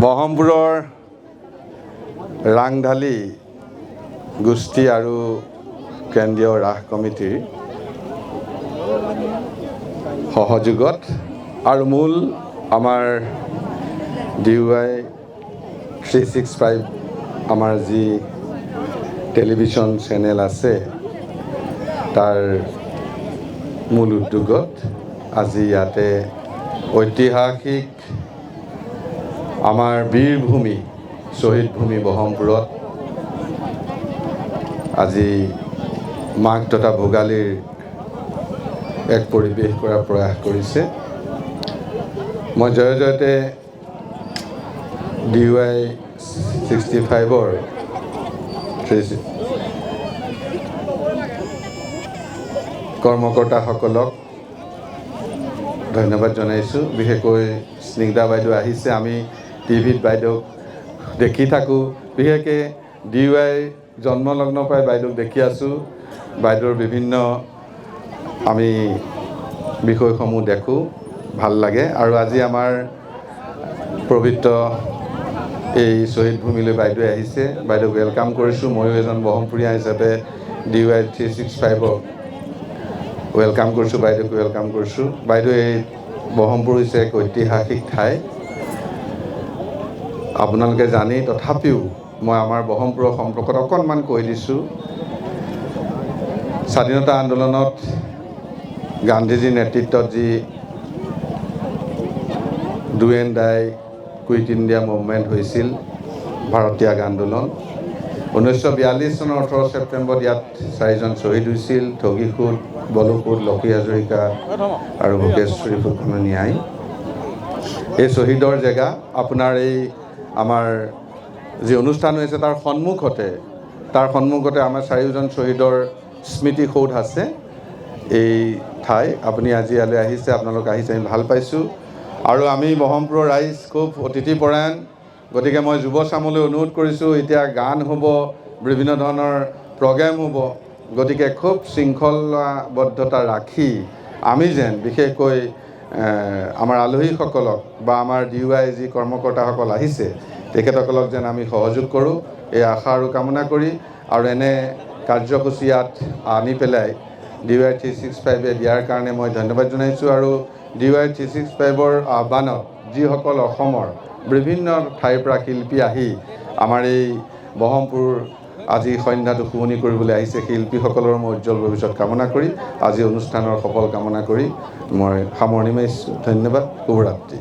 বহমপুৰৰ ৰাংঢালী গোষ্ঠী আৰু কেন্দ্ৰীয় ৰাস কমিটিৰ সহযোগত আৰু মূল আমাৰ DY 365 আমাৰ যি টেলিভিছন চেনেল আছে তাৰ মূল উদ্যোগত আজি ইয়াতে ঐতিহাসিক আমাৰ বীৰভূমি শ্বহীদ ভূমি বহমপুৰত আজি মাঘ তথা ভোগালীৰ এক পৰিৱেশ কৰাৰ প্ৰয়াস কৰিছে। মই জয়তে DY 65ৰ কৰ্মকৰ্তাসকলক ধন্যবাদ জনাইছোঁ। বিশেষকৈ স্নিগ্ধা বাইদেউ আহিছে, আমি টিভিত বাইদেউক দেখি থাকোঁ, বিশেষকৈ DY জন্মলগ্নৰ পৰাই বাইদেউক দেখি আছোঁ। বাইদেউৰ বিভিন্ন আমি বিষয়সমূহ দেখোঁ, ভাল লাগে। আৰু আজি আমাৰ পবিত্ৰ এই শ্বহীদ ভূমিলৈ বাইদেউ আহিছে, বাইদেউক ৱেলকাম কৰিছোঁ। ময়ো এজন বহমপুৰীয়া হিচাপে DY 365ক ৱেলকাম কৰিছোঁ, বাইদেউক ৱেলকাম কৰিছোঁ। বাইদেউ, এই বহমপুৰ হৈছে এক ঐতিহাসিক ঠাই, আপোনালোকে জানি, তথাপিও মই আমাৰ বহমপুৰৰ সম্পৰ্কত অকণমান কৈ দিছোঁ। স্বাধীনতা আন্দোলনত গান্ধীজীৰ নেতৃত্বত যি do and die quit India movement হৈছিল, ভাৰত ত্যাগ আন্দোলন, 1942 চনৰ 18 ছেপ্টেম্বৰত ইয়াত 4জন শ্বহীদ হৈছিল। ঠগীসুদ, বলুসুদ, লক্ষী হাজৰিকা আৰু ভোগেশ্বৰী ফুকন ন্যায়। এই শ্বহীদৰ জেগা আপোনাৰ এই আমাৰ যি অনুষ্ঠান হৈছে তাৰ সন্মুখতে আমাৰ 4জন শ্বহীদৰ স্মৃতি সৌধ আছে। এই ঠাই আপুনি আজি ইয়ালৈ আহিছে, আপোনালোক আহিছে, আমি ভাল পাইছোঁ। আৰু আমি বহমপুৰৰ ৰাইজ খুব অতিথিপৰায়ণ, গতিকে মই যুৱ চামলৈ অনুৰোধ কৰিছোঁ, এতিয়া গান হ'ব, বিভিন্ন ধৰণৰ প্ৰগ্ৰেম হ'ব, গতিকে খুব শৃংখলাবদ্ধতা ৰাখি আমি যেন বিশেষকৈ আমাৰ আলহীসকলক বা আমাৰ DY যি কৰ্মকৰ্তাসকল আহিছে তেখেতসকলক যেন আমি সহযোগ কৰোঁ, এই আশা আৰু কামনা কৰি, আৰু এনে কাৰ্যসূচী ইয়াত আনি পেলাই DY 365 দিয়াৰ কাৰণে মই ধন্যবাদ জনাইছোঁ। আৰু DY 365ৰ আহ্বানত যিসকল অসমৰ বিভিন্ন ঠাইৰ পৰা শিল্পী আহি আমাৰ এই বহমপুৰ আজি সন্ধ্যাটো শুৱনি কৰিবলৈ আহিছে, শিল্পীসকলৰ মই উজ্জ্বল ভৱিষ্যত কামনা কৰি আজি অনুষ্ঠানৰ সফল কামনা কৰি মই সামৰণি মাৰিছোঁ। ধন্যবাদ, শুভৰাত্ৰি।